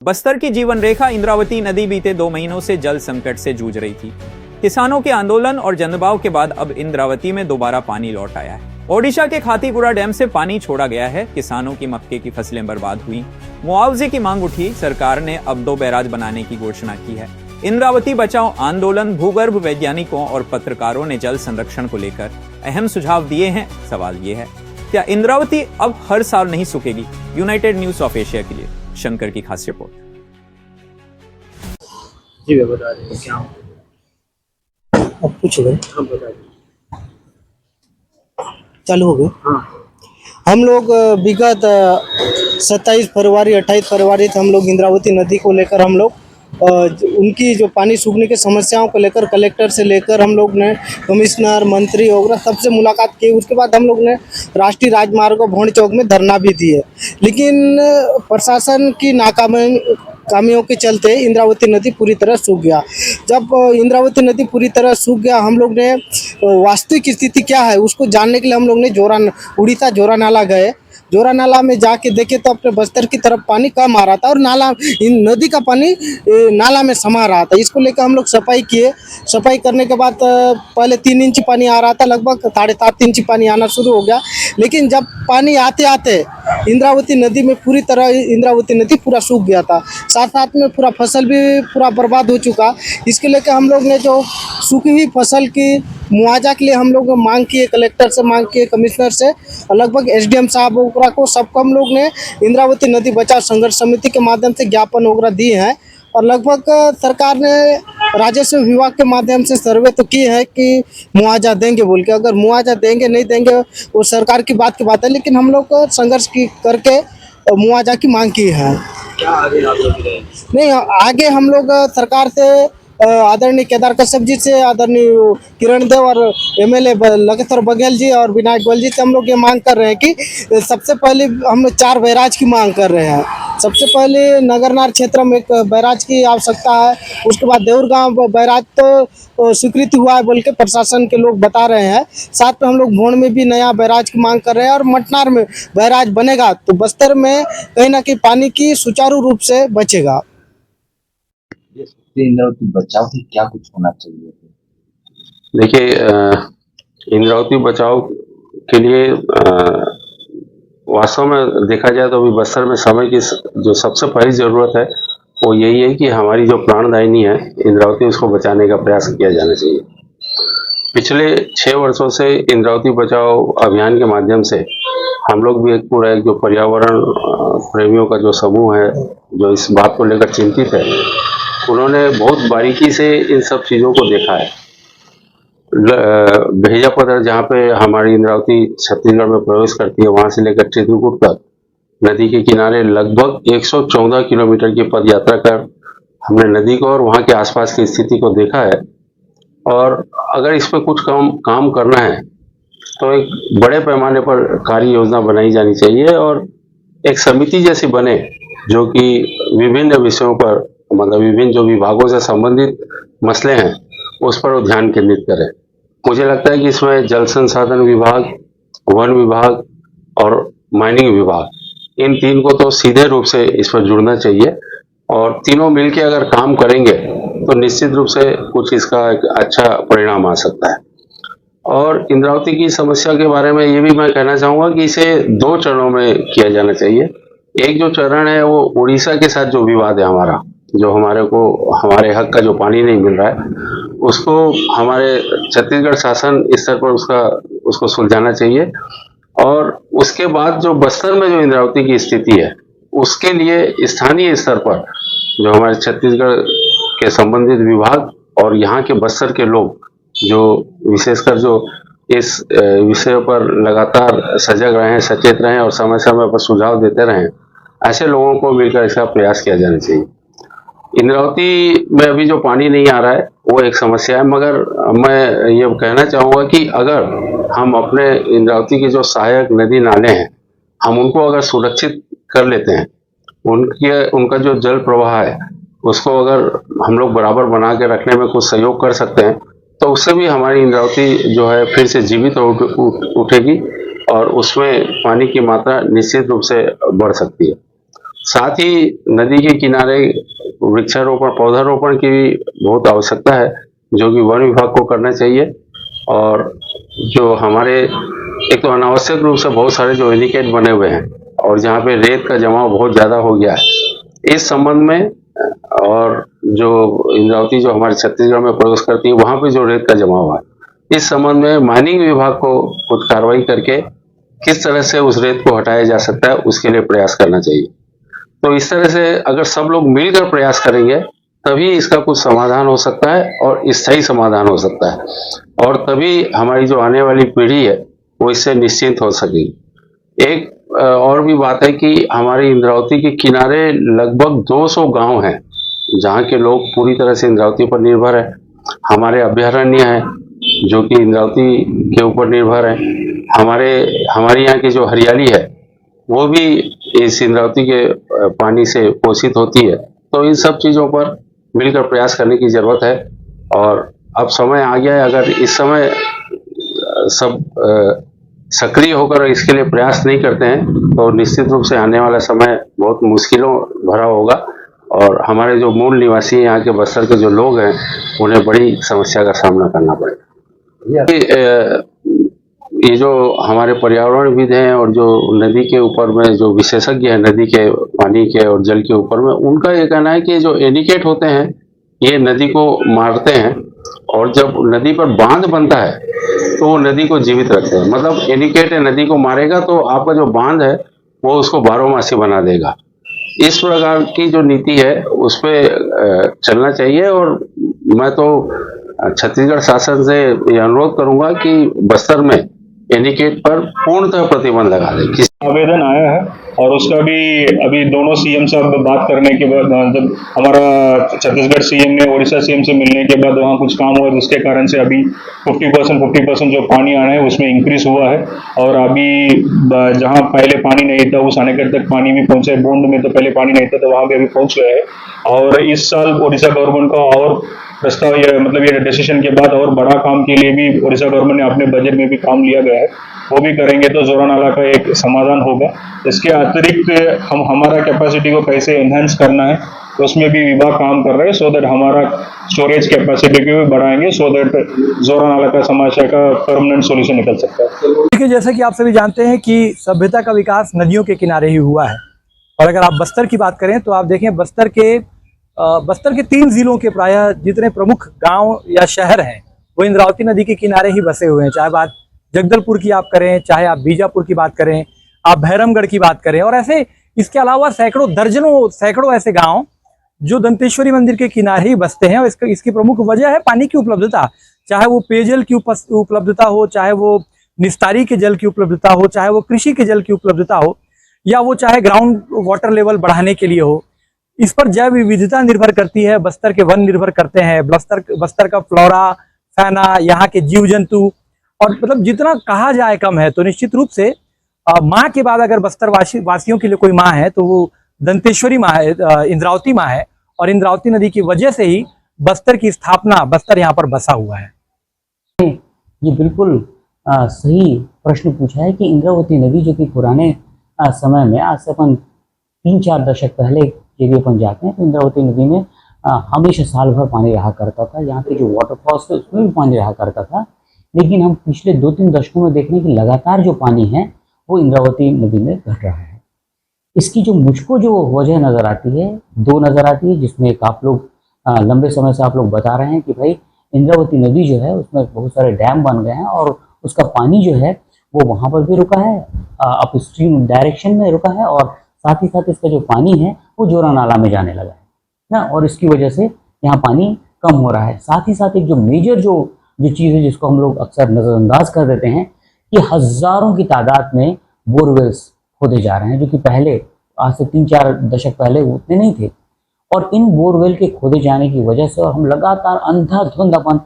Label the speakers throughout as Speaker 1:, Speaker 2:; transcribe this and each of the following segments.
Speaker 1: बस्तर की जीवन रेखा इंद्रावती नदी बीते 2 महीनों से जल संकट से जूझ रही थी। किसानों के आंदोलन और जनदबाव के बाद अब इंद्रावती में दोबारा पानी लौट आया है। ओडिशा के खातीपुरा डैम से पानी छोड़ा गया है। किसानों की मक्के की फसलें बर्बाद हुई, मुआवजे की मांग उठी। सरकार ने अब 2 बैराज बनाने की घोषणा की है। इंद्रावती बचाओ आंदोलन, भूगर्भ वैज्ञानिकों और पत्रकारों ने जल संरक्षण को लेकर अहम सुझाव दिए हैं। सवाल ये है, क्या इंद्रावती अब हर साल नहीं सूखेगी? यूनाइटेड न्यूज ऑफ एशिया के लिए शंकर की खास रिपोर्ट।
Speaker 2: जी मैं बता रही हूँ क्या
Speaker 3: अब कुछ हो गए,
Speaker 2: हम बता रहे
Speaker 3: चालू हो गए।
Speaker 2: हाँ
Speaker 3: हम लोग विगत 27 फरवरी 28 फरवरी से हम लोग इंद्रावती नदी को लेकर हम लोग उनकी जो पानी सूखने की समस्याओं को लेकर कलेक्टर से लेकर हम लोग ने कमिश्नर, मंत्री वगैरह सबसे मुलाकात की। उसके बाद हम लोग ने राष्ट्रीय राजमार्ग भवन चौक में धरना भी दिए, लेकिन प्रशासन की नाकामियों के चलते इंद्रावती नदी पूरी तरह सूख गया। जब इंद्रावती नदी पूरी तरह सूख गया, हम लोग ने वास्तविक स्थिति क्या है उसको जानने के लिए हम लोग ने उड़ीसा जोरा नाला गए। जोरा नाला में जाके देखे तो अपने बस्तर की तरफ पानी कम आ रहा था और नदी का पानी नाला में समा रहा था। इसको लेकर हम लोग सफाई किए। सफाई करने के बाद पहले 3 इंच पानी आ रहा था, लगभग 7.5 इंच पानी आना शुरू हो गया। लेकिन जब पानी आते आते इंद्रावती नदी में पूरी तरह इंद्रावती नदी पूरा सूख गया था। साथ साथ में पूरा फसल भी पूरा बर्बाद हो चुका। इसके लेकर हम लोग ने जो सूखी हुई फसल की मुआवजा के लिए हम लोग मांग किए, कलेक्टर से मांग किए, कमिश्नर से, लगभग एसडीएम साहब वगैरह को सबको हम लोग ने इंद्रावती नदी बचाओ संघर्ष समिति के माध्यम से ज्ञापन वगैरह दिए हैं। और लगभग सरकार ने राजस्व विभाग के माध्यम से सर्वे तो की है कि मुआवजा देंगे बोल के। अगर मुआवजा देंगे नहीं देंगे वो सरकार की बात है, लेकिन हम लोग को संघर्ष करके मुआवजा की मांग की है।
Speaker 2: क्या आगे आप लोग रहे?
Speaker 3: नहीं, आगे हम लोग सरकार से आदरणीय केदार कश्यप जी से, आदरणीय किरण देव और एमएलए लखेश्वर बघेल जी और विनायक गोयल जी से हम लोग ये मांग कर रहे हैं कि सबसे पहले हम लोग 4 बैराज की मांग कर रहे हैं। सबसे पहले नगरनार क्षेत्र में एक बैराज की आवश्यकता है। उसके बाद देउरगांव बैराज तो स्वीकृति हुआ है बोल के प्रशासन के लोग बता रहे हैं। साथ में हम लोग भोन में भी नया बैराज की मांग कर रहे हैं और मटनार में बैराज बनेगा तो बस्तर में कहीं ना कहीं पानी की सुचारू रूप से बचेगा।
Speaker 4: इंद्रावती बचाव की क्या कुछ होना चाहिए?
Speaker 5: देखिए, इंद्रावती बचाव के लिए वास्तव में देखा जाए तो अभी बस्तर में समय की जो सबसे पहली ज़रूरत है वो यही है कि हमारी जो प्राणदायिनी है इंद्रावती, उसको बचाने का प्रयास किया जाना चाहिए। पिछले 6 वर्षों से इंद्रावती बचाओ अभियान के माध्यम से हम लोग भी एक जो पर्यावरण प्रेमियों का जो समूह है जो इस बात को लेकर चिंतित है, उन्होंने बहुत बारीकी से इन सब चीज़ों को देखा है। भेजापदर जहाँ पे हमारी इंद्रावती छत्तीसगढ़ में प्रवेश करती है, वहाँ से लेकर चित्रकूट तक नदी के किनारे लगभग 114 किलोमीटर की पद यात्रा कर हमने नदी को और वहाँ के आसपास की स्थिति को देखा है। और अगर इस पर कुछ काम करना है तो एक बड़े पैमाने पर कार्य योजना बनाई जानी चाहिए और एक समिति जैसी बने जो कि विभिन्न विषयों पर, मतलब विभिन्न जो विभागों से संबंधित मसले हैं उस पर वो ध्यान केंद्रित करें। मुझे लगता है कि इसमें जल संसाधन विभाग, वन विभाग और माइनिंग विभाग, इन 3 को तो सीधे रूप से इस पर जुड़ना चाहिए और तीनों मिलकर अगर काम करेंगे तो निश्चित रूप से कुछ इसका एक अच्छा परिणाम आ सकता है। और इंद्रावती की समस्या के बारे में ये भी मैं कहना चाहूँगा कि इसे 2 चरणों में किया जाना चाहिए। एक जो चरण है वो उड़ीसा के साथ जो विवाद है हमारा, जो हमारे हक का जो पानी नहीं मिल रहा है, उसको हमारे छत्तीसगढ़ शासन स्तर पर उसको सुलझाना चाहिए। और उसके बाद जो बस्तर में जो इंद्रावती की स्थिति है उसके लिए स्थानीय स्तर पर जो हमारे छत्तीसगढ़ के संबंधित विभाग और यहाँ के बस्तर के लोग जो विशेषकर जो इस विषय पर लगातार सजग रहे हैं, सचेत रहे और समय समय पर सुझाव देते रहे, ऐसे लोगों को मिलकर इसका प्रयास किया जाना चाहिए। इंद्रावती में अभी जो पानी नहीं आ रहा है वो एक समस्या है, मगर मैं ये कहना चाहूँगा कि अगर हम अपने इंद्रावती की जो सहायक नदी नाले हैं हम उनको अगर सुरक्षित कर लेते हैं, उनका जो जल प्रवाह है उसको अगर हम लोग बराबर बना के रखने में कुछ सहयोग कर सकते हैं तो उससे भी हमारी इंद्रावती जो है फिर से जीवित उठेगी और उसमें पानी की मात्रा निश्चित रूप से बढ़ सकती है। साथ ही नदी के किनारे वृक्षारोपण पौधारोपण की भी बहुत आवश्यकता है, जो कि वन विभाग को करना चाहिए। और जो हमारे एक तो अनावश्यक रूप से बहुत सारे जो एनिकेट बने हुए हैं और जहाँ पे रेत का जमाव बहुत ज़्यादा हो गया है, इस संबंध में और जो इंद्रावती जो हमारे छत्तीसगढ़ में प्रवेश करती है वहाँ पे जो रेत का जमाव है, इस संबंध में माइनिंग विभाग को कुछ कार्रवाई करके किस तरह से उस रेत को हटाया जा सकता है उसके लिए प्रयास करना चाहिए। तो इस तरह से अगर सब लोग मिलकर प्रयास करेंगे तभी इसका कुछ समाधान हो सकता है और स्थायी समाधान हो सकता है, और तभी हमारी जो आने वाली पीढ़ी है वो इससे निश्चिंत हो सकेगी। एक और भी बात है कि हमारी इंद्रावती के किनारे लगभग 200 गांव हैं जहां के लोग पूरी तरह से इंद्रावती पर निर्भर है। हमारे अभयारण्य हैं जो कि इंद्रावती के ऊपर निर्भर है। हमारे यहाँ की जो हरियाली है वो भी इस इंद्रावती के पानी से पोषित होती है। तो इन सब चीज़ों पर मिलकर प्रयास करने की ज़रूरत है, और अब समय आ गया है। अगर इस समय सब सक्रिय होकर इसके लिए प्रयास नहीं करते हैं तो निश्चित रूप से आने वाला समय बहुत मुश्किलों भरा होगा, और हमारे जो मूल निवासी हैं यहाँ के बस्तर के जो लोग हैं उन्हें बड़ी समस्या का सामना करना पड़ेगा। ये जो हमारे पर्यावरणविद हैं और जो नदी के ऊपर में जो विशेषज्ञ हैं नदी के पानी के और जल के ऊपर में, उनका ये कहना है कि जो एनिकेट होते हैं ये नदी को मारते हैं, और जब नदी पर बांध बनता है तो वो नदी को जीवित रखते हैं। मतलब एनिकेट नदी को मारेगा तो आपका जो बांध है वो उसको बारहमासी बना देगा। इस प्रकार की जो नीति है उस पर चलना चाहिए, और मैं तो छत्तीसगढ़ शासन से ये अनुरोध करूंगा कि बस्तर में एनिकेट पर पूर्णतः प्रतिबंध लगा दे।
Speaker 6: आवेदन आया है और उसका भी अभी दोनों सीएम से बात करने के बाद, जब हमारा छत्तीसगढ़ सीएम ने उड़ीसा सीएम से मिलने के बाद वहाँ कुछ काम हुआ जिसके कारण से अभी 50% जो पानी आ रहा है उसमें इंक्रीज हुआ है। और अभी जहाँ पहले पानी नहीं था उस अनेकट तक पानी भी पहुंचा है। बूंद में तो पहले पानी नहीं था तो वहाँ भी अभी पहुंच गया है। और इस साल उड़ीसा गवर्नमेंट का और प्रस्ताव ये डिसीजन के बाद और बड़ा काम के लिए भी उड़ीसा गवर्नमेंट ने अपने बजट में भी काम लिया गया है, वो भी करेंगे तो जोरा नाला का एक समाधान होगा। इसके अतिरिक्त हमारा कैपेसिटी को कैसे एनहांस करना है तो उसमें भी विभाग काम कर रहे हैं, सो दैट हमारा स्टोरेज कैपेसिटी को भी बढ़ाएंगे, सो दैट जोरा नाला का समस्या का परमानेंट सोल्यूशन निकल सकता है।
Speaker 7: देखिए, जैसा कि आप सभी जानते हैं कि सभ्यता का विकास नदियों के किनारे ही हुआ है। और अगर आप बस्तर की बात करें तो आप देखें बस्तर के 3 जिलों के प्रायः जितने प्रमुख गांव या शहर हैं वो इंद्रावती नदी के किनारे ही बसे हुए हैं। चाहे बात जगदलपुर की आप करें, चाहे आप बीजापुर की बात करें, आप भैरमगढ़ की बात करें, और ऐसे इसके अलावा सैकड़ों ऐसे गांव जो दंतेश्वरी मंदिर के किनारे ही बसते हैं। और इसकी प्रमुख वजह है पानी की उपलब्धता, चाहे वो पेयजल की उपलब्धता हो, चाहे वो निस्तारी के जल की उपलब्धता हो, चाहे वो कृषि के जल की उपलब्धता हो, या वो चाहे ग्राउंड वाटर लेवल बढ़ाने के लिए हो। इस पर जैव विविधता निर्भर करती है, बस्तर के वन निर्भर करते हैं, बस्तर का फ्लोरा फैना, यहाँ के जीव जंतु, और मतलब जितना कहा जाए कम है। तो निश्चित रूप से माँ के बाद अगर बस्तर वासियों के लिए कोई माँ है तो वो दंतेश्वरी माँ है, इंद्रावती माँ है। और इंद्रावती नदी की वजह से ही बस्तर की स्थापना, बस्तर यहाँ पर बसा हुआ है।
Speaker 8: ये बिल्कुल सही प्रश्न पूछा है कि इंद्रावती नदी जो कि पुराने समय में, आज से अपन 3-4 दशक पहले यदि अपन जाते हैं तो इंद्रावती नदी में हमेशा साल भर पानी रहा करता था। यहाँ के जो वाटरफॉल्स थे उसमें भी पानी रहा करता था। लेकिन हम पिछले 2-3 दशकों में देख रहे हैं कि लगातार जो पानी है वो इंद्रावती नदी में घट रहा है। इसकी जो मुझको जो वजह नज़र आती है, 2 नज़र आती है, जिसमें एक आप लोग लंबे समय से आप लोग बता रहे हैं कि भाई इंद्रावती नदी जो है उसमें बहुत सारे डैम बन गए हैं और उसका पानी जो है वो वहाँ पर भी रुका है, अप स्ट्रीम डायरेक्शन में रुका है, और साथ ही साथ इसका जो पानी है वो जोरा नाला में जाने लगा है ना, और इसकी वजह से यहाँ पानी कम हो रहा है। साथ ही साथ एक जो मेजर जो चीज़ है जिसको हम लोग अक्सर नज़रअंदाज कर देते हैं कि हज़ारों की तादाद में बोरवेल्स खोदे जा रहे हैं, जो कि पहले आज से 3-4 दशक पहले उतने नहीं थे। और इन बोरवेल के खोदे जाने की वजह से और हम लगातार अंधाधुंध अपन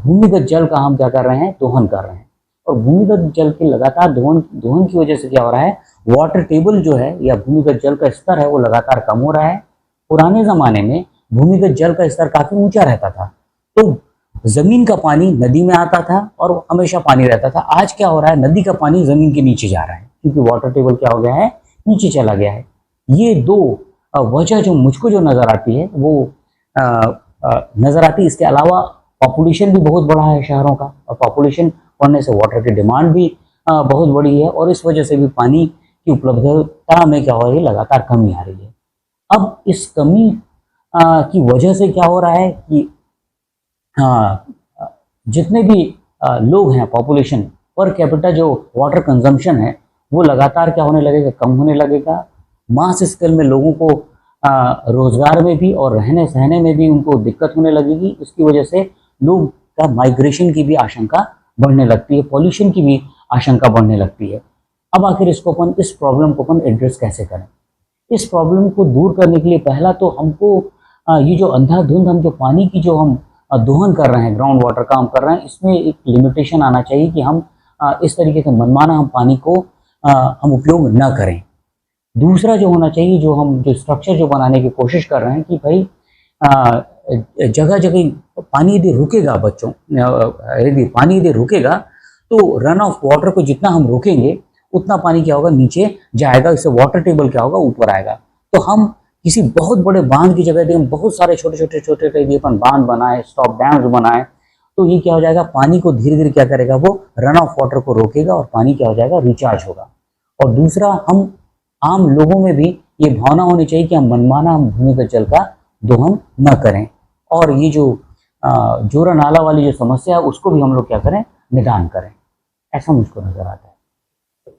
Speaker 8: भूमिगत जल का हम क्या कर रहे हैं, दोहन कर रहे हैं। और भूमिगत जल के लगातार दोहन की वजह से क्या हो रहा है, वाटर टेबल जो है या भूमिगत जल का स्तर है वो लगातार कम हो रहा है। पुराने ज़माने में भूमिगत जल का स्तर काफ़ी ऊंचा रहता था, तो ज़मीन का पानी नदी में आता था और हमेशा पानी रहता था। आज क्या हो रहा है, नदी का पानी ज़मीन के नीचे जा रहा है क्योंकि वाटर टेबल क्या हो गया है, नीचे चला गया है। ये दो वजह जो मुझको जो नज़र आती है वो नज़र आती है। इसके अलावा पॉपुलेशन भी बहुत बड़ा है शहरों का, और पॉपुलेशन बढ़ने से वाटर की डिमांड भी बहुत बड़ी है, और इस वजह से भी पानी की उपलब्धता में क्या हो रही है, लगातार कमी आ रही है। अब इस कमी की वजह से क्या हो रहा है कि जितने भी लोग हैं, पॉपुलेशन पर कैपिटा जो वाटर कंजम्पशन है वो लगातार क्या होने लगेगा, कम होने लगेगा। मास स्केल में लोगों को रोजगार में भी और रहने सहने में भी उनको दिक्कत होने लगेगी। इसकी वजह से लोग का माइग्रेशन की भी आशंका बढ़ने लगती है, पॉल्यूशन की भी आशंका बढ़ने लगती है। अब आखिर इसको अपन, इस प्रॉब्लम को अपन एड्रेस कैसे करें? इस प्रॉब्लम को दूर करने के लिए पहला तो हमको ये जो अंधाधुंध हम जो पानी की जो हम दोहन कर रहे हैं, ग्राउंड वाटर का हम कर रहे हैं, इसमें एक लिमिटेशन आना चाहिए कि हम इस तरीके से मनमाना हम पानी को हम उपयोग न करें। दूसरा जो होना चाहिए, जो हम जो स्ट्रक्चर जो बनाने की कोशिश कर रहे हैं कि भाई जगह जगह पानी यदि रुकेगा, बच्चों यदि पानी यदि रुकेगा तो रन ऑफ वाटर को जितना हम रोकेंगे उतना पानी क्या होगा, नीचे जाएगा, इससे वाटर टेबल क्या होगा, ऊपर आएगा। तो हम किसी बहुत बड़े बांध की जगह हम बहुत सारे छोटे छोटे यदि अपन बांध बनाए, स्टॉप डैम्स बनाए, तो ये क्या हो जाएगा, पानी को धीरे धीरे क्या करेगा, वो रन ऑफ वाटर को रोकेगा और पानी क्या हो जाएगा, रिचार्ज होगा। और दूसरा, हम आम लोगों में भी ये भावना होनी चाहिए कि हम मनमाना हम भूमिगत जल का दोहन न करें, और ये जो जोरा नाला वाली जो समस्या है उसको भी हम लोग क्या करें, निदान करें। ऐसा मुझको नजर आता है।